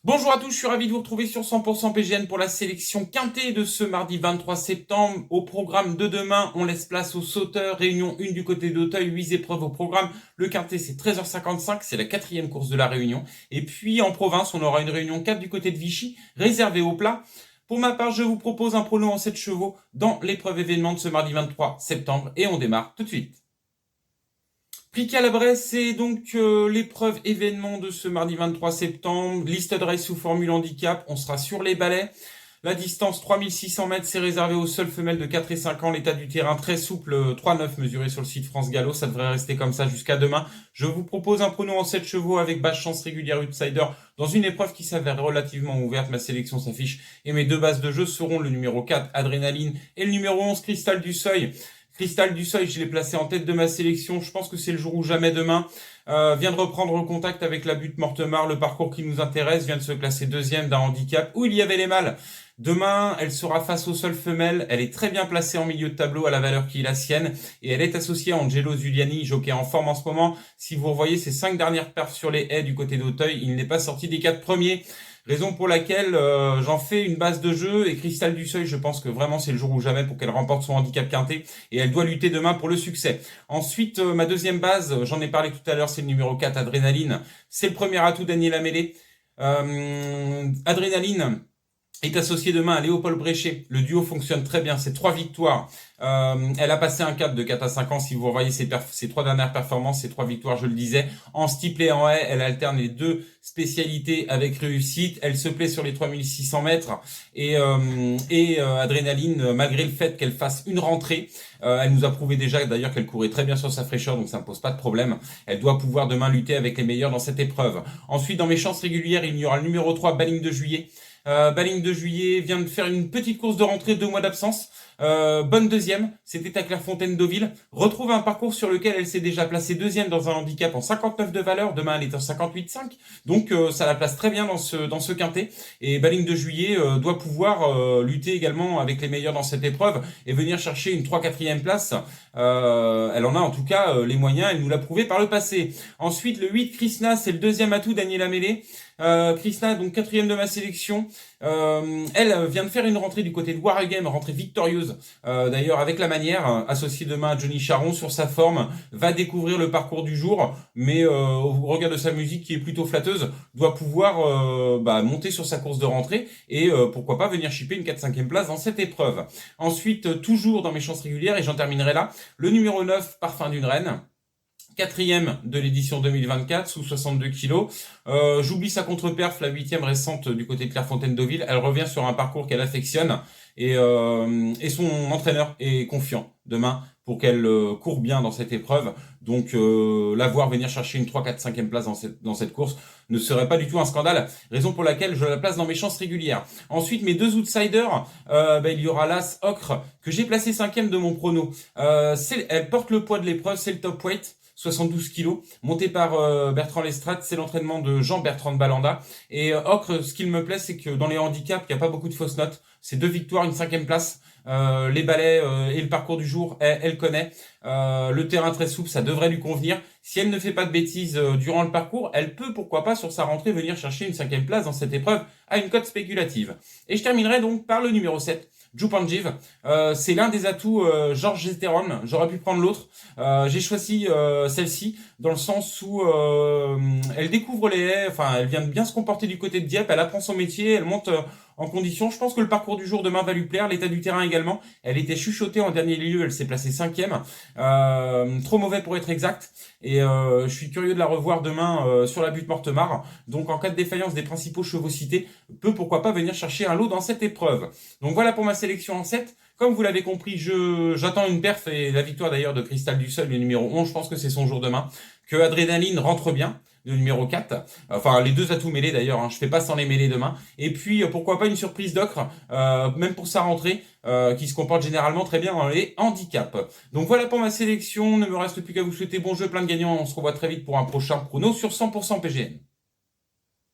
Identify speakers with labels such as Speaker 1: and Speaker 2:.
Speaker 1: Bonjour à tous, je suis ravi de vous retrouver sur 100% PGN pour la sélection quintée de ce mardi 23 septembre. Au programme de demain, on laisse place aux sauteurs. Réunion 1 du côté d'Auteuil, 8 épreuves au programme. Le quintet, c'est 13h55, c'est la quatrième course de la réunion. Et puis en province, on aura une réunion 4 du côté de Vichy, réservée au plat. Pour ma part, je vous propose un prono en 7 chevaux dans l'épreuve événement de ce mardi 23 septembre. Et on démarre tout de suite. Prix Calabrais, c'est donc l'épreuve événement de ce mardi 23 septembre. Listed race sous formule handicap. On sera sur les balais. La distance 3600 mètres, c'est réservé aux seules femelles de 4 et 5 ans. L'état du terrain très souple, 3,9 mesuré sur le site France Gallo. Ça devrait rester comme ça jusqu'à demain. Je vous propose un pronom en 7 chevaux avec basse chance régulière outsider dans une épreuve qui s'avère relativement ouverte. Ma sélection s'affiche et mes deux bases de jeu seront le numéro 4, Adrénaline, et le numéro 11, Cristal du Seuil. Cristal du Seuil, je l'ai placé en tête de ma sélection. Je pense que c'est le jour ou jamais demain. Vient de reprendre le contact avec la butte Mortemart. Le parcours qui nous intéresse vient de se classer deuxième d'un handicap où il y avait les mâles. Demain, elle sera face aux seules femelles. Elle est très bien placée en milieu de tableau à la valeur qui est la sienne. Et elle est associée à Angelo Zuliani, jockey en forme en ce moment. Si vous revoyez ses 5 dernières perfs sur les haies du côté d'Auteuil, il n'est pas sorti des 4 premiers. Raison pour laquelle j'en fais une base de jeu. Et Cristal du Seuil, je pense que vraiment c'est le jour ou jamais pour qu'elle remporte son handicap quinté. Et elle doit lutter demain pour le succès. Ensuite, ma deuxième base, j'en ai parlé tout à l'heure, c'est le numéro 4, Adrénaline. C'est le premier atout, Daniel Amélé. Adrénaline est associé demain à Léopold Bréchet. Le duo fonctionne très bien, c'est 3 victoires. Elle a passé un cap de 4 à 5 ans. Si vous revoyez ses 3 dernières performances, ses 3 victoires, je le disais. En steeple et en haie, elle alterne les deux spécialités avec réussite. Elle se plaît sur les 3600 mètres. Et Adrénaline, malgré le fait qu'elle fasse une rentrée, elle nous a prouvé déjà d'ailleurs qu'elle courait très bien sur sa fraîcheur, donc ça ne pose pas de problème. Elle doit pouvoir demain lutter avec les meilleurs dans cette épreuve. Ensuite, dans mes chances régulières, il y aura le numéro 3, Baling de Juillet. Baling de Juillet vient de faire une petite course de rentrée, 2 mois d'absence. Bonne deuxième, c'était à Clairefontaine-Deauville. Retrouve un parcours sur lequel elle s'est déjà placée deuxième dans un handicap en 59 de valeur. Demain, elle est en 58,5. Donc, ça la place très bien dans ce quintet. Et Baling de Juillet doit pouvoir lutter également avec les meilleurs dans cette épreuve et venir chercher une 3-4e place. Elle en a en tout cas les moyens. Elle nous l'a prouvé par le passé. Ensuite, le 8, Krishna, c'est le deuxième atout, Daniel Amélé. Krishna, donc 4e de ma sélection. Elle vient de faire une rentrée du côté de Wargame, rentrée victorieuse d'ailleurs avec la manière, associée demain à Johnny Charon sur sa forme, va découvrir le parcours du jour, mais au regard de sa musique qui est plutôt flatteuse, doit pouvoir monter sur sa course de rentrée et pourquoi pas venir chipper une 4-5e place dans cette épreuve. Ensuite, toujours dans mes chances régulières, et j'en terminerai là, le numéro 9, Parfum d'une reine. 4e de l'édition 2024 sous 62 kilos. J'oublie sa contre-perf, la 8e récente du côté de Clairefontaine-Deauville. Elle revient sur un parcours qu'elle affectionne et son entraîneur est confiant demain pour qu'elle court bien dans cette épreuve. Donc la voir venir chercher une 3, 4, 5e place dans cette course ne serait pas du tout un scandale. Raison pour laquelle je la place dans mes chances régulières. Ensuite, mes deux outsiders, il y aura l'As Ocre que j'ai placé 5e de mon prono. Elle porte le poids de l'épreuve, c'est le top weight. 72 kilos, monté par Bertrand Lestrade, c'est l'entraînement de Jean-Bertrand de Balanda. Et Ocre, ce qu'il me plaît, c'est que dans les handicaps, il n'y a pas beaucoup de fausses notes. C'est 2 victoires, une 5e place. Les balais et le parcours du jour, elle connaît. Le terrain très souple, ça devrait lui convenir. Si elle ne fait pas de bêtises durant le parcours, elle peut, pourquoi pas, sur sa rentrée, venir chercher une 5e place dans cette épreuve à une cote spéculative. Et je terminerai donc par le numéro 7. Jupanjiv, c'est l'un des atouts Georges Zeteron. J'aurais pu prendre l'autre. J'ai choisi celle-ci dans le sens où elle découvre les haies. Enfin, elle vient de bien se comporter du côté de Dieppe. Elle apprend son métier. Elle monte en condition. Je pense que le parcours du jour demain va lui plaire. L'état du terrain également. Elle était chuchotée en dernier lieu. Elle s'est placée 5e. Trop mauvais pour être exact. Et je suis curieux de la revoir demain sur la butte Mortemart. Donc, en cas de défaillance des principaux chevaux cités, peut pourquoi pas venir chercher un lot dans cette épreuve. Donc voilà pour ma sélection en 7. Comme vous l'avez compris, j'attends une perf et la victoire d'ailleurs de Cristal du Seuil, le numéro 11. Je pense que c'est son jour demain. Que Adrénaline rentre bien, le numéro 4. Enfin, les deux atouts mêlés d'ailleurs. Je fais pas sans les mêler demain. Et puis, pourquoi pas une surprise d'Ocre, même pour sa rentrée, qui se comporte généralement très bien dans les handicaps. Donc voilà pour ma sélection. Ne me reste plus qu'à vous souhaiter bon jeu, plein de gagnants. On se revoit très vite pour un prochain prono sur 100% PGN.